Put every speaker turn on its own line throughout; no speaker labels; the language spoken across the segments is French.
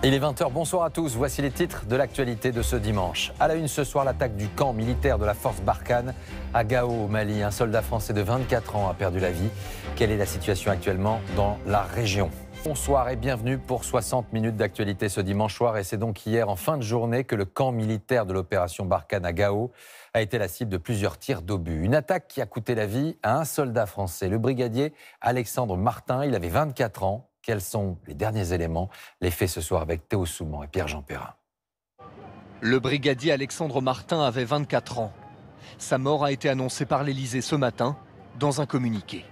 Il est 20 h, bonsoir à tous. Voici les titres de l'actualité de ce dimanche. À la une ce soir, l'attaque du camp militaire de la force Barkhane à Gao au Mali. Un soldat français de 24 ans a perdu la vie. Quelle est la situation actuellement dans la région ? Bonsoir et bienvenue pour 60 minutes d'actualité ce dimanche soir. Et c'est donc hier en fin de journée que le camp militaire de l'opération Barkhane à Gao a été la cible de plusieurs tirs d'obus. Une attaque qui a coûté la vie à un soldat français, le brigadier Alexandre Martin. Il avait 24 ans. Quels sont les derniers éléments? Les faits ce soir avec Théo Souman et Pierre-Jean Perrin.
Le brigadier Alexandre Martin avait 24 ans. Sa mort a été annoncée par l'Élysée ce matin dans un communiqué.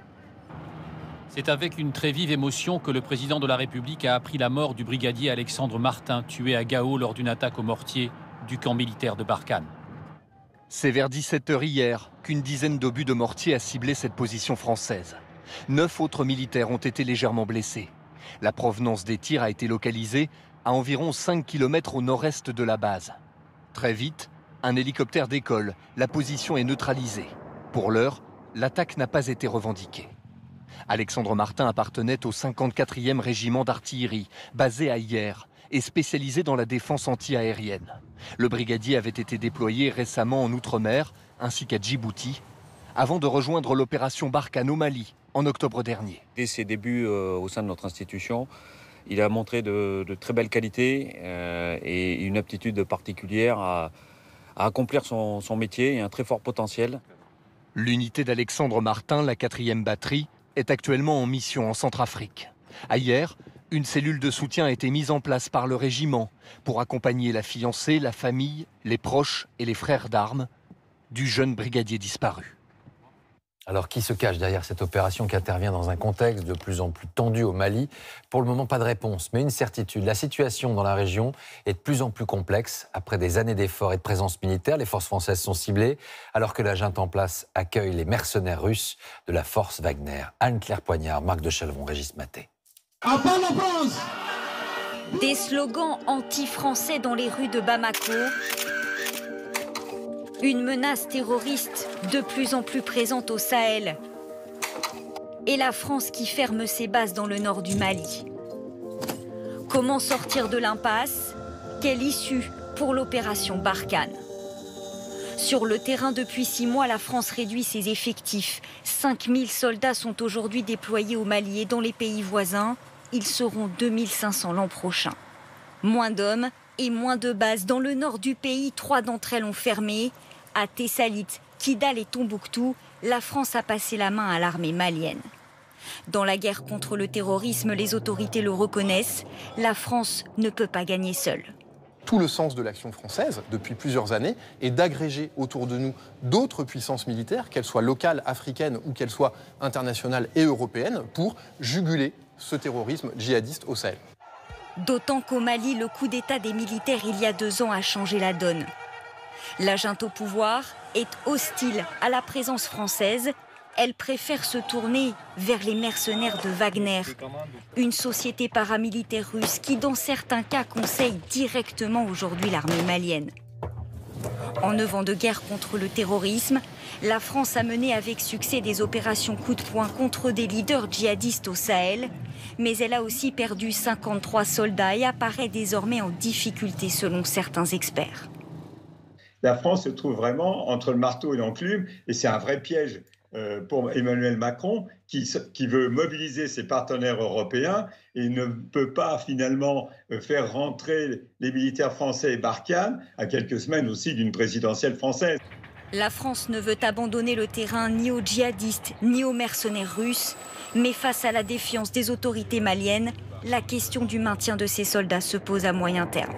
C'est avec une très vive émotion que le président de la République a appris la mort du brigadier Alexandre Martin, tué à Gao lors d'une attaque au mortier du camp militaire de Barkhane.
C'est vers 17 h hier qu'une dizaine d'obus de mortier a ciblé cette position française. 9 autres militaires ont été légèrement blessés. La provenance des tirs a été localisée à environ 5 km au nord-est de la base. Très vite, un hélicoptère décolle. La position est neutralisée. Pour l'heure, l'attaque n'a pas été revendiquée. Alexandre Martin appartenait au 54e régiment d'artillerie, basé à Hyères et spécialisé dans la défense anti-aérienne. Le brigadier avait été déployé récemment en Outre-mer, ainsi qu'à Djibouti, avant de rejoindre l'opération Barkhane au Mali, en octobre dernier.
Dès ses débuts au sein de notre institution, il a montré de très belles qualités et une aptitude particulière à accomplir son métier et un très fort potentiel.
L'unité d'Alexandre Martin, la 4e batterie, est actuellement en mission en Centrafrique. Hier, une cellule de soutien a été mise en place par le régiment pour accompagner la fiancée, la famille, les proches et les frères d'armes du jeune brigadier disparu.
Alors, qui se cache derrière cette opération qui intervient dans un contexte de plus en plus tendu au Mali? Pour le moment, pas de réponse, mais une certitude. La situation dans la région est de plus en plus complexe. Après des années d'efforts et de présence militaire, les forces françaises sont ciblées, alors que la junte en place accueille les mercenaires russes de la force Wagner. Anne-Claire Poignard, Marc de Chalvon, Régis Maté.
Des slogans anti-français dans les rues de Bamako. Une menace terroriste de plus en plus présente au Sahel. Et la France qui ferme ses bases dans le nord du Mali. Comment sortir de l'impasse? Quelle issue pour l'opération Barkhane? Sur le terrain depuis 6 mois, la France réduit ses effectifs. 5000 soldats sont aujourd'hui déployés au Mali et dans les pays voisins. Ils seront 2500 l'an prochain. Moins d'hommes et moins de bases. Dans le nord du pays, 3 d'entre elles ont fermé. À Tessalit, Kidal et Tombouctou, la France a passé la main à l'armée malienne. Dans la guerre contre le terrorisme, les autorités le reconnaissent, la France ne peut pas gagner seule.
Tout le sens de l'action française, depuis plusieurs années, est d'agréger autour de nous d'autres puissances militaires, qu'elles soient locales, africaines ou qu'elles soient internationales et européennes, pour juguler ce terrorisme djihadiste au Sahel.
D'autant qu'au Mali, le coup d'État des militaires il y a 2 ans a changé la donne. La junte au pouvoir est hostile à la présence française. Elle préfère se tourner vers les mercenaires de Wagner, une société paramilitaire russe qui, dans certains cas, conseille directement aujourd'hui l'armée malienne. En 9 ans de guerre contre le terrorisme, la France a mené avec succès des opérations coup de poing contre des leaders djihadistes au Sahel, mais elle a aussi perdu 53 soldats et apparaît désormais en difficulté selon certains experts.
La France se trouve vraiment entre le marteau et l'enclume, et c'est un vrai piège pour Emmanuel Macron qui veut mobiliser ses partenaires européens et ne peut pas finalement faire rentrer les militaires français et Barkhane à quelques semaines aussi d'une présidentielle française.
La France ne veut abandonner le terrain ni aux djihadistes ni aux mercenaires russes, mais face à la défiance des autorités maliennes, la question du maintien de ces soldats se pose à moyen terme.